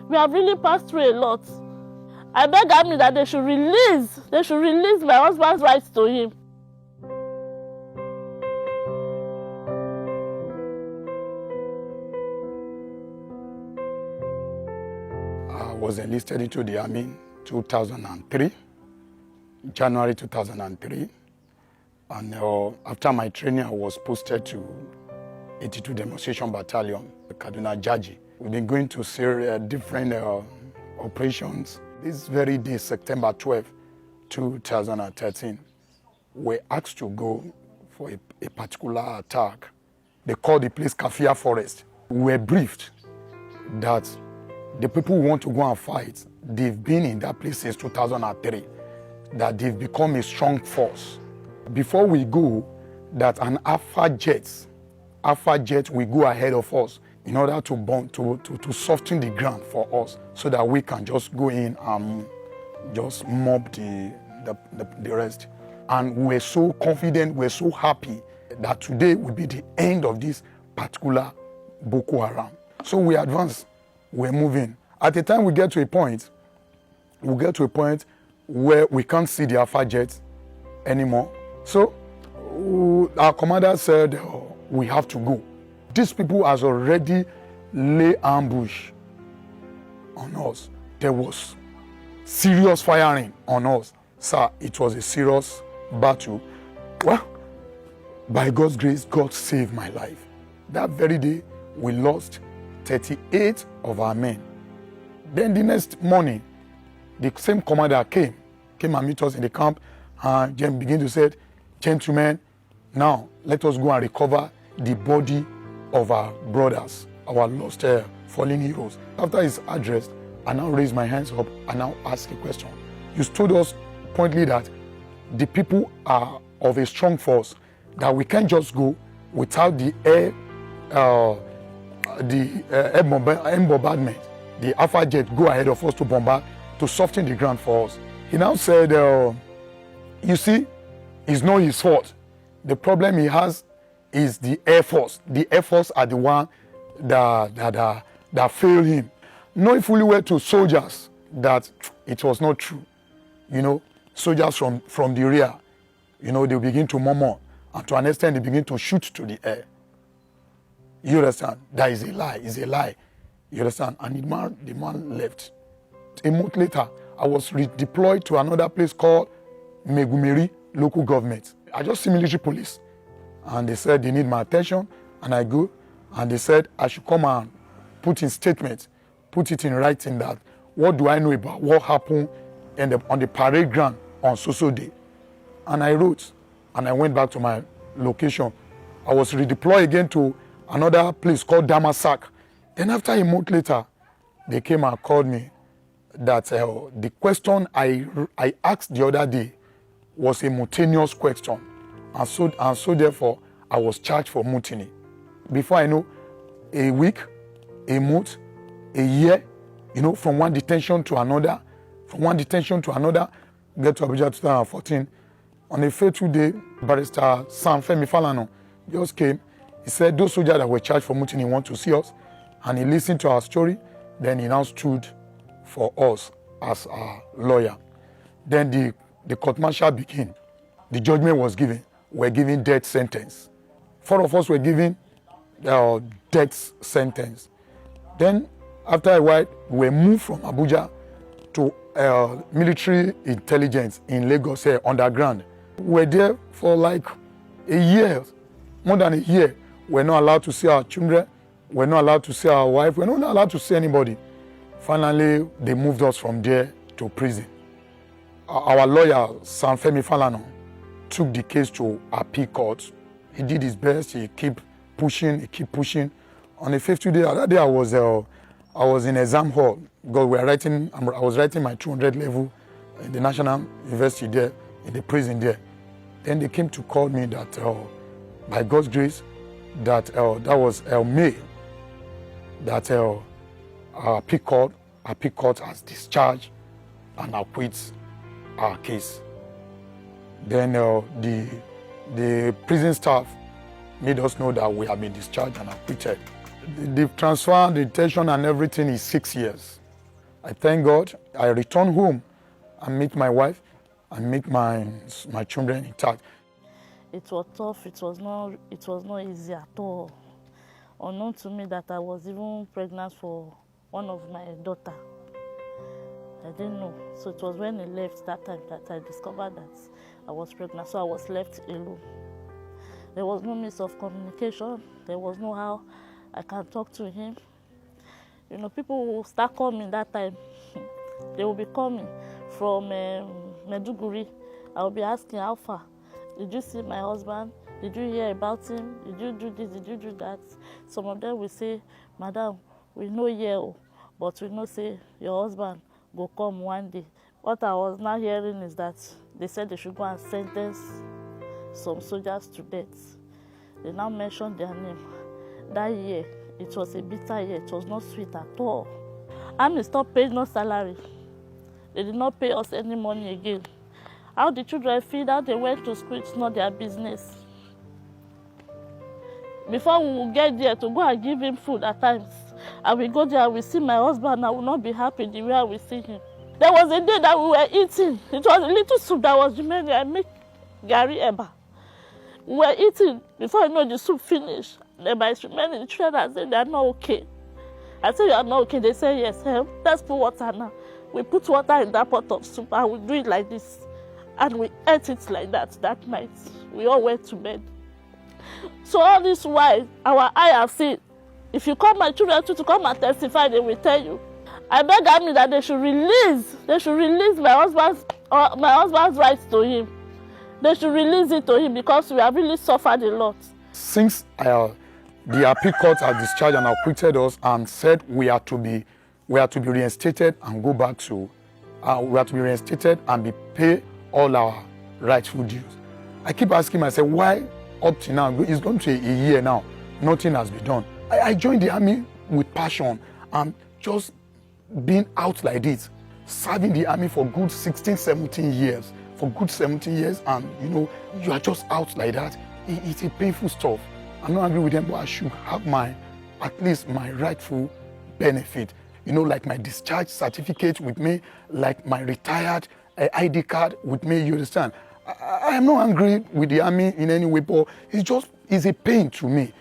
We have really passed through a lot. I beg Army that they should release my husband's rights to him. I was enlisted into the Army 2003, January 2003. And after my training, I was posted to 82 Demonstration Battalion, Kaduna Jaji. We've been going to different operations. This very day, September 12, 2013, we're asked to go for a particular attack. They call the place Kafia Forest. We were briefed that the people who want to go and fight, they've been in that place since 2003, that they've become a strong force. Before we go, that an Alpha jet will go ahead of us in order to soften the ground for us so that we can just go in and just mob the rest. And we're so confident, we're so happy that today will be the end of this particular Boko Haram. So we advance, we're moving. At the time we get to a point where we can't see the Alpha jet anymore. So our commander said, we have to go. These people has already laid ambush on us. There was serious firing on us. Sir, it was a serious battle. Well, by God's grace, God saved my life. That very day, we lost 38 of our men. Then the next morning, the same commander came and meet us in the camp and then began to say, gentlemen, now let us go and recover the body of our brothers, our lost fallen heroes. After his address, I now raise my hands up and now ask a question. You told us pointedly that the people are of a strong force, that we can't just go without the air bombardment. The Alpha jet go ahead of us to bombard, to soften the ground for us. He now said, you see, it's not his fault. The problem he has is the Air Force. The Air Force are the one that failed him. Knowing fully well to soldiers that it was not true. You know, soldiers from the rear, you know, they begin to murmur, and to an extent they begin to shoot to the air. You understand? That is a lie. It's a lie. You understand? And the man left. A month later, I was redeployed to another place called Megumeri local government. I just see military police, and they said they need my attention, and I go, and they said I should come and put in statement, put it in writing that what do I know about what happened on the parade ground on so day. And I wrote, and I went back to my location. I was redeployed again to another place called Damasak. Then after a month later, they came and called me that the question I asked the other day was a mutinous question. And so therefore, I was charged for mutiny. Before I know, a week, a month, a year, you know, from one detention to another, get to Abuja 2014. On a fateful day, Barrister Sam Femi Falana just came. He said, those soldiers that were charged for mutiny want to see us. And he listened to our story. Then he now stood for us as our lawyer. Then the court martial began. The judgment was given. We're given death sentence. 4 of us were given death sentence. Then, after a while, we were moved from Abuja to military intelligence in Lagos here, underground. We were there for like a year, more than a year. We're not allowed to see our children. We're not allowed to see our wife. We're not allowed to see anybody. Finally, they moved us from there to prison. Our lawyer, Sam Femi Falana, took the case to appeal court. He did his best. He kept pushing. On the 50th day, that day I was in exam hall because I was writing my 200 level in the National University there, in the prison there. Then they came to call me that by God's grace, that was May, that our appeal court has discharged and acquits our case. Then the prison staff made us know that we have been discharged and acquitted. The transfer, the detention and everything is 6 years. I thank God. I return home and meet my wife and meet my children intact. It was tough. It was not easy at all. Unknown to me that I was even pregnant for one of my daughter. I didn't know. So it was when he left that time that I discovered that I was pregnant. So I was left alone. There was no means of communication. There was no how I can talk to him. You know, people will start coming that time. They will be coming from Meduguri. I will be asking, how far? Did you see my husband? Did you hear about him? Did you do this? Did you do that? Some of them will say, Madam, we know you, but we know say your husband will come one day. What I was now hearing is that they said they should go and sentence some soldiers to death. They now mentioned their name. That year, it was a bitter year. It was not sweet at all. Army stopped paying no salary. They did not pay us any money again. How the children feed, how they went to school, it's not their business. Before we will get there to go and give him food at times, I will go there, I will see my husband, I will not be happy the way I will see him. There was a day that we were eating. It was a little soup that was remaining. I make Gary Eba. We were eating. Before I know the soup finished, the Eba is remaining. The children said they are not okay. I said, you are not okay. They said, yes. Let's put water now. We put water in that pot of soup and we do it like this. And we ate it like that night. We all went to bed. So all this while, our eye have seen. If you call my children to come and testify, they will tell you. I beg Army that they should release my husband's rights to him. They should release it to him because we have really suffered a lot. Since the appeal court has discharged and acquitted us and said we are to be reinstated and go back to, we are to be reinstated and be paid all our rightful dues. I keep asking myself, why up to now, it's gone to a year now, nothing has been done. I joined the army with passion and just being out like this, serving the army for good 16, 17 years. For good 17 years, and you know, you are just out like that. It's a painful stuff. I'm not angry with them, but I should have at least my rightful benefit. You know, like my discharge certificate with me, like my retired ID card with me, you understand? I am not angry with the army in any way, but it's a pain to me.